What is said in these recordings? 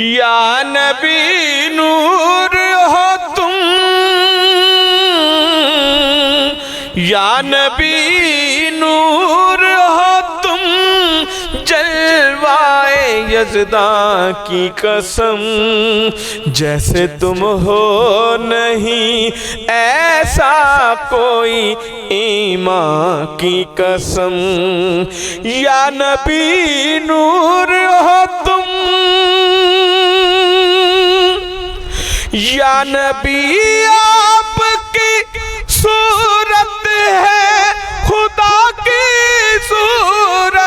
یا نبی نور ہو تم، یا نبی نور ہو تم، جلوائے یزداں کی قسم، جیسے تم ہو نہیں ایسا کوئی ایمان کی قسم۔ یا نبی نور ہو تم، یا نبی آپ کی صورت ہے خدا کی صورت،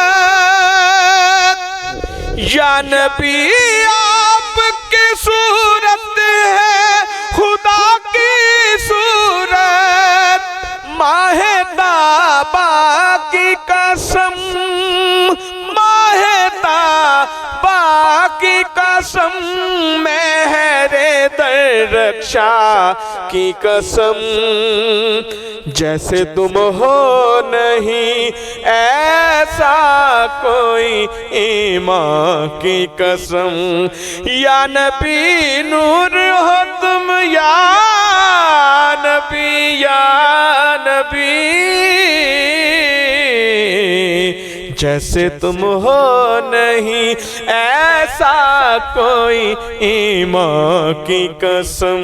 یا نبی آپ کی صورت ہے خدا کی صورت، ماہ تابہ کی قسم، ماہ تابہ کی قسم، مہر درخشاں کی قسم، جیسے تم ہو نہیں ایسا کوئی ایمان کی قسم۔ یا نبی نور ہو تم، یا نبی، یا نبی، جیسے تم ہو نہیں ایسا کوئی ایمان کی قسم۔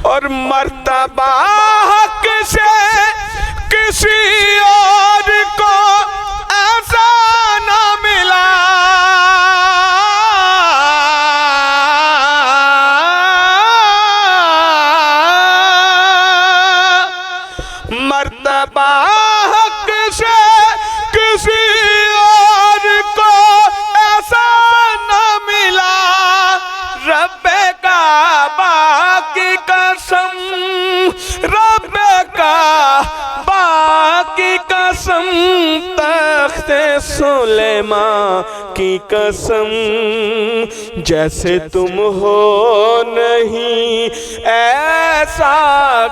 اور مرتبہ حق سے کسی اور کو ایسا نہ ملا، مرتبہ حق سے کسی اور کو ایسا نہ ملا، رب کعبہ کی قسم، رب کعبہ کی قسم، تخت سلیمان کی قسم، جیسے تم ہو نہیں ایسا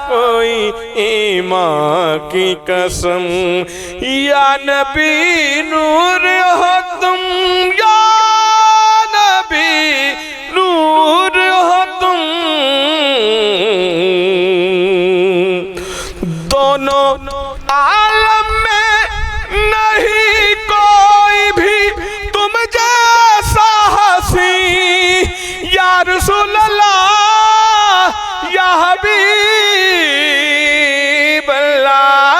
کوئی ایمان کی قسم۔ یا نبی نور ہو تم، یا نبی نور ہو تم، دونوں عالم میں نہیں کوئی بھی تم جیسا حسین، یا رسول اللہ، یا حبیب اللہ،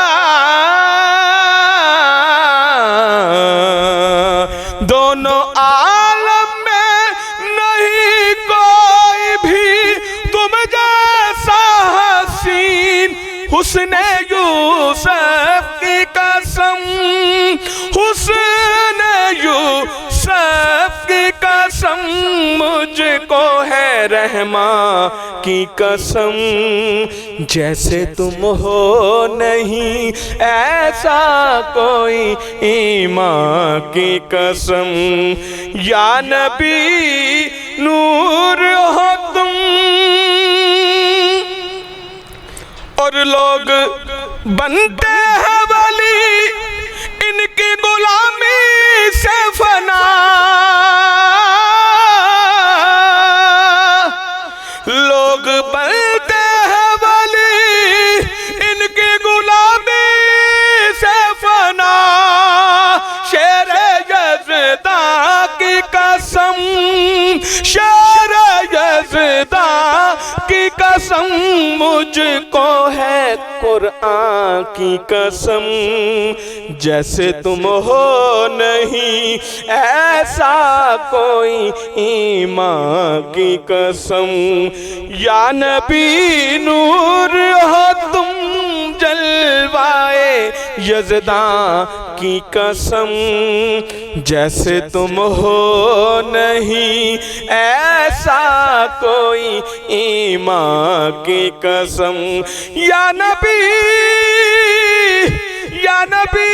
دونوں عالم میں نہیں کوئی بھی تم جیسا حسین، حسن یوسف کی قسم، حسن یوسف کی قسم، مجھ کو ہے رحماں کی قسم، جیسے تم ہو نہیں ایسا کوئی ایمان کی قسم۔ یا نبی نور ہو تم، اور لوگ بنتے ہیں ولی ان کی غلامی سے فنا، لوگ بنتے ہیں ولی ان کی غلامی سے فنا، شیر یزداں کی قسم، شیر یزداں کی قسم، مجھ کو ہے قرآن کی قسم، جیسے تم ہو نہیں ایسا کوئی ایمان کی قسم۔ یا نبی نور ہو تم، جلوائے یزداں کی قسم، جیسے تم ہو نہیں ایسا کوئی ایمان کی قسم۔ یا نبی، یا نبی